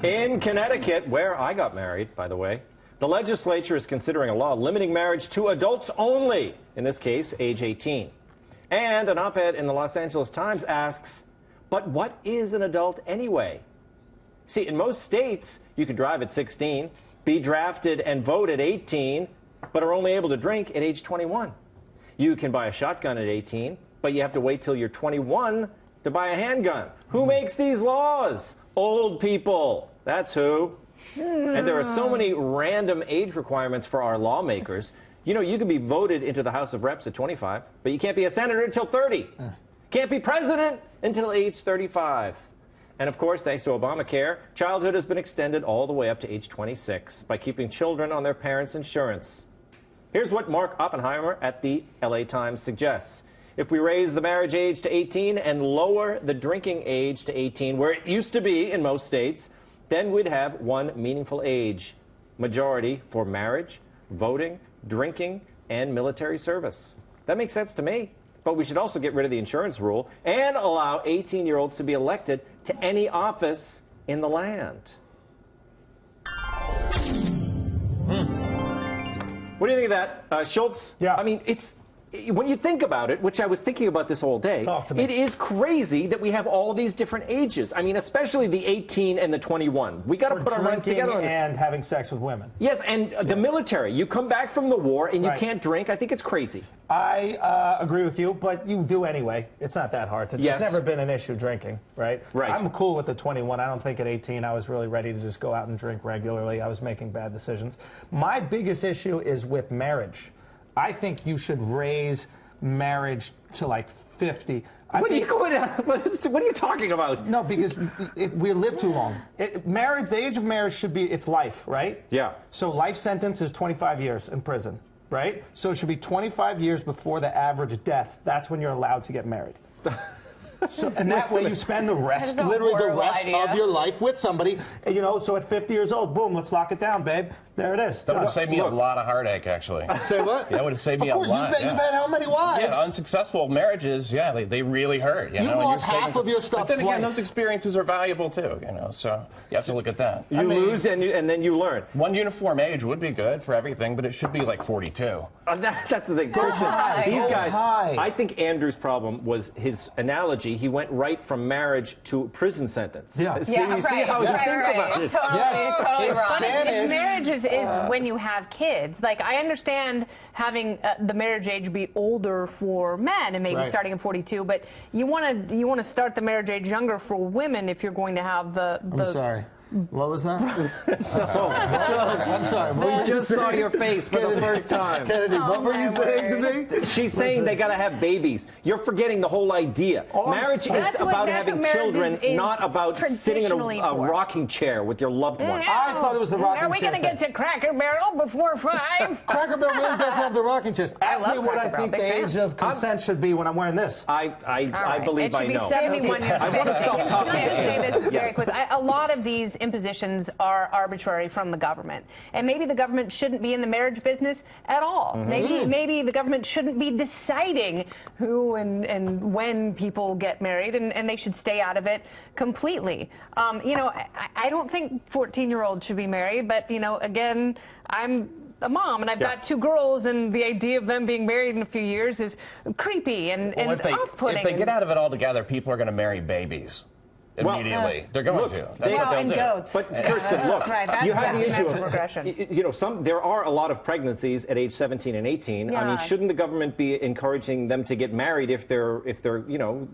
In Connecticut, where I got married, by the way, the legislature is considering a law limiting marriage to adults only, in this case, age 18. And an op-ed in the Los Angeles Times asks, but what is an adult anyway? See, in most states, you can drive at 16, be drafted and vote at 18, but are only able to drink at age 21. You can buy a shotgun at 18, but you have to wait till you're 21 to buy a handgun. Who makes these laws? Old people. That's who. And there are so many random age requirements for our lawmakers. You know, you can be voted into the House of Reps at 25, but you can't be a senator until 30. Can't be president until age 35. And of course, thanks to Obamacare, childhood has been extended all the way up to age 26 by keeping children on their parents' insurance. Here's what Mark Oppenheimer at the LA Times suggests. If we raise the marriage age to 18 and lower the drinking age to 18, where it used to be in most states, then we'd have one meaningful age majority for marriage, voting, drinking, and military service. That makes sense to me. But we should also get rid of the insurance rule and allow 18-year-olds to be elected to any office in the land. What do you think of that, Schultz? Yeah. I mean, when you think about it, which I was thinking about this all day, it is crazy that we have all these different ages. I mean, especially the 18 and the 21. We got to put our minds together. And having sex with women. Yes, and the military. You come back from the war and you can't drink. I think it's crazy. I agree with you, but you do anyway. It's not that hard. It's never been an issue drinking, right? Right. I'm cool with the 21. I don't think at 18 I was really ready to just go out and drink regularly. I was making bad decisions. My biggest issue is with marriage. I think you should raise marriage to like 50. What are you talking about? No, because we live too long. The age of marriage should be, it's life, right? Yeah. So life sentence is 25 years in prison, right? So it should be 25 years before the average death. That's when you're allowed to get married. So, and that way you spend literally the rest of your life with somebody. And, you know, so at 50 years old, boom, let's lock it down, babe. There it is. That would have saved me a lot of heartache, actually. Say what? That would have saved me a lot. You've had how many wives? Yeah, unsuccessful marriages, they really hurt. You know, lost half of your stuff. But then again, those experiences are valuable too, you know, so you have to look at that. You lose and then you learn. One uniform age would be good for everything, but it should be like 42. That's the thing. These guys, I think Andrew's problem was his analogy. He went right from marriage to prison sentence. Yeah, See how he thinks about it. Totally wrong. But marriage is when you have kids. Like, I understand having the marriage age be older for men and maybe starting at 42, but you want to start the marriage age younger for women if you're going to have the I'm sorry. What was that? I'm sorry. We just saw your face for the first time. Kennedy, what were you saying to me? She's saying they got to have babies. You're forgetting the whole idea. Marriage is about having children, not about sitting in a rocking chair with your loved one. I thought it was the rocking chair. Are we going to get to Cracker Barrel before 5? Cracker Barrel really does have the rocking chairs. Ask me what I think the age of consent should be when I'm wearing this. I believe I know. It should be 71 years. I want to stop talking. Can I say this very quick? A lot of these impositions are arbitrary from the government. And maybe the government shouldn't be in the marriage business at all. Maybe the government shouldn't be deciding who and when people get married, and they should stay out of it completely. You know, I don't think 14-year-olds should be married, but, you know, again, I'm a mom, and I've got 2 girls, and the idea of them being married in a few years is creepy and off-putting. If they get out of it altogether, people are going to marry babies. Immediately. They're going to. That's what they'll do. Goats. But Kirsten, look, you have the issue of, you know, there are a lot of pregnancies at age 17 and 18. I mean, shouldn't the government be encouraging them to get married if they're you know,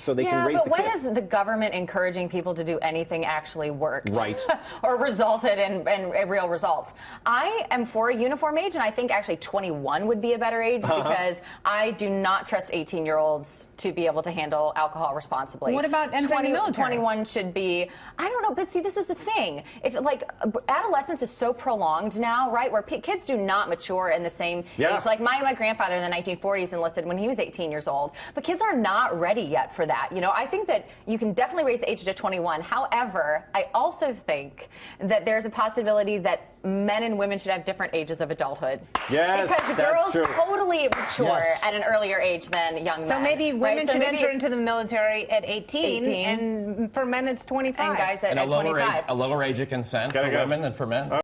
so they can raise the kids? Yeah, but when has the government encouraging people to do anything actually worked? Right. Or resulted in real results? I am for a uniform age, and I think actually 21 would be a better age because I do not trust 18-year-olds to be able to handle alcohol responsibly. What about entering the military? 21 should be, I don't know, but see, this is the thing. It's like adolescence is so prolonged now, right, where kids do not mature in the same age. Like my grandfather in the 1940s enlisted when he was 18 years old, but kids are not ready yet for that. You know, I think that you can definitely raise the age to 21. However, I also think that there's a possibility that men and women should have different ages of adulthood. Yes, because girls totally mature at an earlier age than young men. So maybe women should enter into the military at 18, and for men it's 25. And guys at 25. A lower age of consent for women than for men.